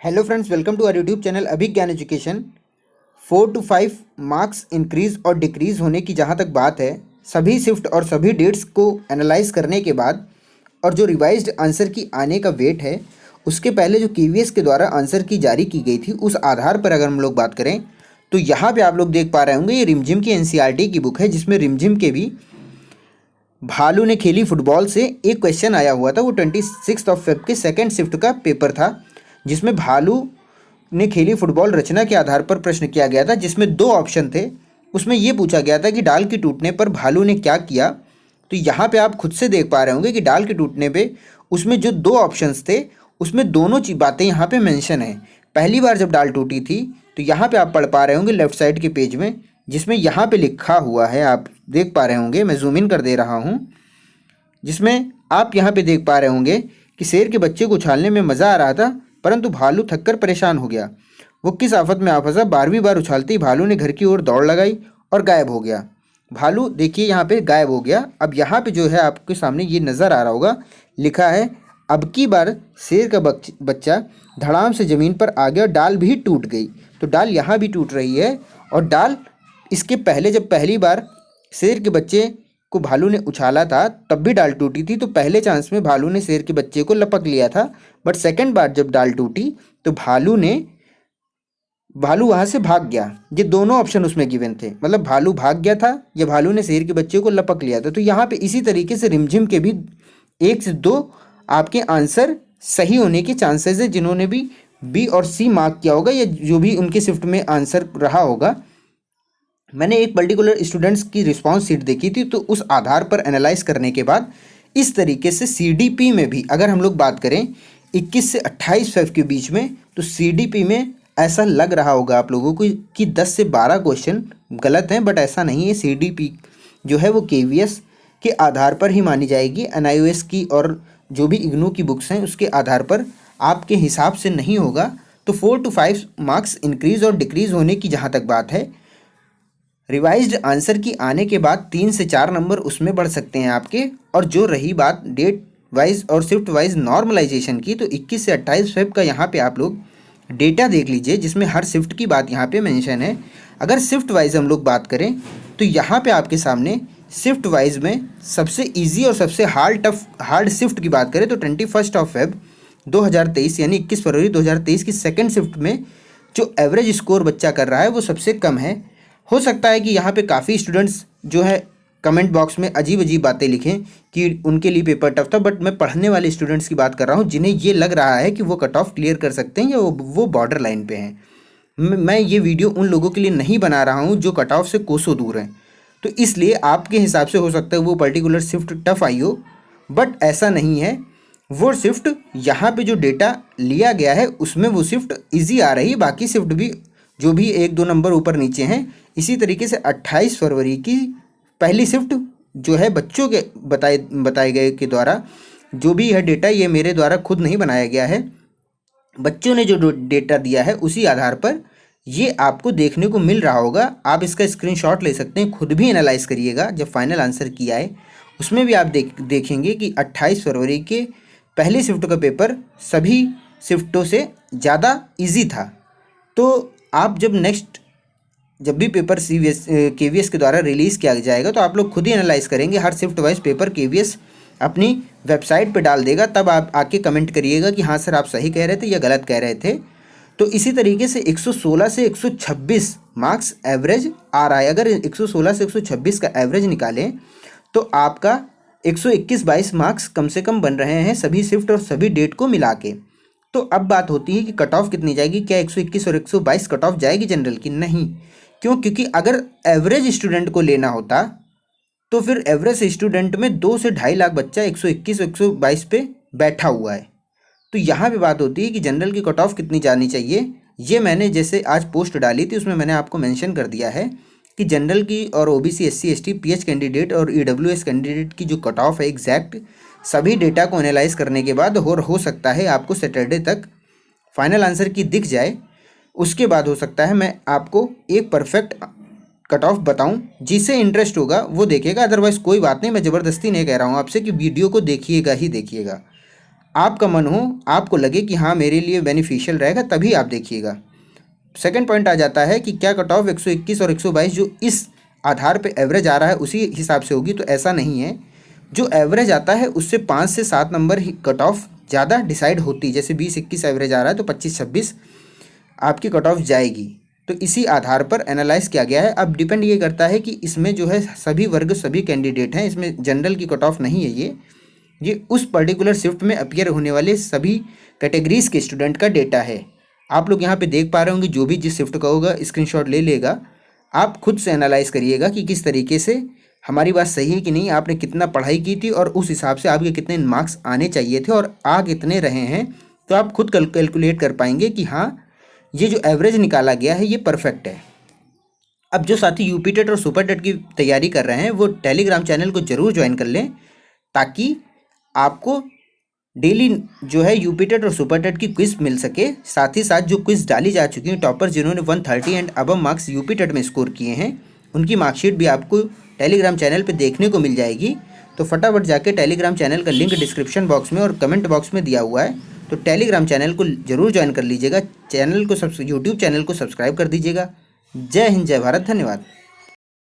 Hello friends, welcome to our YouTube channel Abhigyan education. 4 to 5 marks increase और decrease होने की जहाँ तक बात है, सभी शिफ्ट और सभी डेट्स को एनालाइज करने के बाद और जो रिवाइज्ड आंसर की आने का वेट है, उसके पहले जो केवीएस के द्वारा आंसर की जारी की गई थी, उस आधार पर अगर हम लोग बात करें तो यहाँ पे आप लोग देख पा रहे होंगे, ये रिमझिम की एनसीईआरटी की बुक है, जिसमें रिमझिम के भी भालू ने खेली फुटबॉल से एक क्वेश्चन आया हुआ था। वो 26 के सेकेंड शिफ्ट का पेपर था, जिसमें भालू ने खेली फुटबॉल रचना के आधार पर प्रश्न किया गया था, जिसमें दो ऑप्शन थे। उसमें यह पूछा गया था कि डाल के टूटने पर भालू ने क्या किया। तो यहाँ पे आप खुद से देख पा रहे होंगे कि डाल के टूटने पे उसमें जो दो ऑप्शंस थे, उसमें दोनों बातें यहाँ पे मेंशन है। पहली बार जब डाल टूटी थी, तो यहाँ पे आप पढ़ पा रहे होंगे लेफ्ट साइड के पेज में, जिसमें यहाँ पे लिखा हुआ है, आप देख पा रहे होंगे, मैं जूम इन कर दे रहा हूँ, जिसमें आप यहाँ पे देख पा रहे होंगे कि शेर के बच्चे को उछालने में मज़ा आ रहा था, परंतु भालू थककर परेशान हो गया। वो किस आफत में आ फंसा, 12वीं बार उछालते ही भालू ने घर की ओर दौड़ लगाई और गायब हो गया। भालू देखिए यहाँ पे गायब हो गया। अब यहाँ पे जो है आपके सामने ये नज़र आ रहा होगा, लिखा है अब की बार शेर का बच्चा धड़ाम से ज़मीन पर आ गया और डाल भी टूट गई। तो डाल यहाँ भी टूट रही है, और डाल इसके पहले जब पहली बार शेर के बच्चे को भालू ने उछाला था, तब भी डाल टूटी थी। तो पहले चांस में भालू ने शेर के बच्चे को लपक लिया था, बट सेकंड बार जब डाल टूटी तो भालू वहां से भाग गया। ये दोनों ऑप्शन उसमें गिवन थे, मतलब भालू भाग गया था या भालू ने शेर के बच्चे को लपक लिया था। तो यहाँ पे इसी तरीके से रिमझिम के भी 1 से 2 आपके आंसर सही होने के चांसेस है, जिन्होंने भी बी और सी मार्क किया होगा या जो भी उनके शिफ्ट में आंसर रहा होगा। मैंने एक पर्टिकुलर स्टूडेंट्स की रिस्पांस शीट देखी थी, तो उस आधार पर एनालाइज करने के बाद इस तरीके से सीडीपी में भी अगर हम लोग बात करें 21 से 28 फेब के बीच में, तो सीडीपी में ऐसा लग रहा होगा आप लोगों को कि 10 से 12 क्वेश्चन गलत हैं, बट ऐसा नहीं है। सीडीपी जो है वो केवीएस के आधार पर ही मानी जाएगी, एनआईओएस की और जो भी इग्नू की बुक्स हैं उसके आधार पर आपके हिसाब से नहीं होगा। तो 4 to 5 मार्क्स इंक्रीज और डिक्रीज होने की जहाँ तक बात है, रिवाइज्ड आंसर की आने के बाद 3 से 4 नंबर उसमें बढ़ सकते हैं आपके। और जो रही बात डेट वाइज और शिफ्ट वाइज नॉर्मलाइजेशन की, तो 21 से 28 फेब का यहाँ पे आप लोग डेटा देख लीजिए, जिसमें हर शिफ्ट की बात यहाँ पे मेंशन है। अगर शिफ्ट वाइज हम लोग बात करें तो यहाँ पे आपके सामने शिफ्ट वाइज में सबसे ईजी और सबसे हार्ड शिफ्ट की बात करें तो 21 फेब 2023 यानी 21 फरवरी 2023 की सेकेंड शिफ्ट में जो एवरेज स्कोर बच्चा कर रहा है वो सबसे कम है। हो सकता है कि यहाँ पे काफ़ी स्टूडेंट्स जो है कमेंट बॉक्स में अजीब अजीब बातें लिखें कि उनके लिए पेपर टफ था, बट मैं पढ़ने वाले स्टूडेंट्स की बात कर रहा हूँ, जिन्हें ये लग रहा है कि वो कट ऑफ क्लियर कर सकते हैं या वो बॉर्डर लाइन पे हैं। मैं ये वीडियो उन लोगों के लिए नहीं बना रहा हूँ जो कट ऑफ से कोसों दूर हैं, तो इसलिए आपके हिसाब से हो सकता है वो पर्टिकुलर शिफ्ट टफ आई हो, बट ऐसा नहीं है। वो शिफ्ट यहाँ पे जो डेटा लिया गया है उसमें वो शिफ्ट ईजी आ रही है, बाकी शिफ्ट भी जो भी 1-2 नंबर ऊपर नीचे हैं। इसी तरीके से 28 फरवरी की पहली शिफ्ट जो है बच्चों के बताए गए के द्वारा, जो भी है डेटा ये मेरे द्वारा खुद नहीं बनाया गया है, बच्चों ने जो डेटा दिया है उसी आधार पर ये आपको देखने को मिल रहा होगा। आप इसका स्क्रीनशॉट ले सकते हैं, खुद भी एनालाइज करिएगा। जब फाइनल आंसर किया है उसमें भी आप देखेंगे कि 28 फरवरी के पहली शिफ्ट का पेपर सभी शिफ्टों से ज़्यादा ईजी था। तो आप जब भी पेपर केवीएस के द्वारा रिलीज़ किया जाएगा तो आप लोग खुद ही एनालाइज करेंगे। हर शिफ्ट वाइज पेपर केवीएस अपनी वेबसाइट पे डाल देगा, तब आप आके कमेंट करिएगा कि हाँ सर आप सही कह रहे थे या गलत कह रहे थे। तो इसी तरीके से 116 से 126 मार्क्स एवरेज आ रहा है। अगर 116 से 126 का एवरेज निकालें तो आपका 121-22 मार्क्स कम से कम बन रहे हैं सभी शिफ्ट और सभी डेट को मिला के। तो अब बात होती है कि कट ऑफ कितनी जाएगी, क्या 121 और 122 कट ऑफ जाएगी जनरल की? नहीं। क्यों? क्योंकि अगर एवरेज स्टूडेंट को लेना होता तो फिर एवरेज स्टूडेंट में 2 से 2.5 लाख बच्चा 121 122 पे बैठा हुआ है। तो यहाँ पे बात होती है कि जनरल की कट ऑफ कितनी जानी चाहिए। ये मैंने जैसे आज पोस्ट डाली थी उसमें मैंने आपको मेंशन कर दिया है कि जनरल की और OBC SC ST PH candidate और EWS कैंडिडेट की जो कट ऑफ है एग्जैक्ट सभी डेटा को एनालाइज करने के बाद, और हो सकता है आपको सैटरडे तक फाइनल आंसर की दिख जाए, उसके बाद हो सकता है मैं आपको एक परफेक्ट कट ऑफ बताऊं। जिसे इंटरेस्ट होगा वो देखेगा, अदरवाइज़ कोई बात नहीं। मैं ज़बरदस्ती नहीं कह रहा हूं आपसे कि वीडियो को देखिएगा ही देखिएगा। आपका मन हो, आपको लगे कि हाँ मेरे लिए बेनिफिशियल रहेगा, तभी आप देखिएगा। सेकंड पॉइंट आ जाता है कि क्या कट ऑफ 121 और 122 जो इस आधार पे एवरेज आ रहा है उसी हिसाब से होगी, तो ऐसा नहीं है। जो एवरेज आता है उससे 5 से 7 नंबर ही कट ऑफ ज़्यादा डिसाइड होती है। जैसे 20-21 एवरेज आ रहा है तो 25-26 आपकी कट ऑफ जाएगी। तो इसी आधार पर एनालाइज किया गया है। अब डिपेंड ये करता है कि इसमें जो है सभी वर्ग सभी कैंडिडेट हैं, इसमें जनरल की कट ऑफ नहीं है। ये उस पर्टिकुलर शिफ्ट में अपीयर होने वाले सभी कैटेगरीज के स्टूडेंट का डेटा है। आप लोग यहाँ पे देख पा रहे होंगे, जो भी जिस शिफ्ट का होगा स्क्रीनशॉट ले लेगा। आप खुद से एनालाइज करिएगा कि किस तरीके से हमारी बात सही है कि नहीं, आपने कितना पढ़ाई की थी और उस हिसाब से आपके कितने मार्क्स आने चाहिए थे और आ कितने रहे हैं। तो आप खुद कैलकुलेट कर पाएंगे कि हाँ ये जो एवरेज निकाला गया है ये परफेक्ट है। अब जो साथी यूपी टेट और सुपर टेट की तैयारी कर रहे हैं वो टेलीग्राम चैनल को ज़रूर ज्वाइन कर लें, ताकि आपको डेली जो है यूपी टेट और सुपर टेट की क्विज मिल सके। साथ ही साथ जो क्विज डाली जा चुकी हैं, टॉपर जिन्होंने 130 and above marks UP TET में स्कोर किए हैं, उनकी मार्कशीट भी आपको टेलीग्राम चैनल पे देखने को मिल जाएगी। तो फटाफट जाके टेलीग्राम चैनल का लिंक डिस्क्रिप्शन बॉक्स में और कमेंट बॉक्स में दिया हुआ है, तो टेलीग्राम चैनल को ज़रूर ज्वाइन कर लीजिएगा। चैनल को यूट्यूब चैनल को सब्सक्राइब कर दीजिएगा। जय हिंद, जय भारत, धन्यवाद।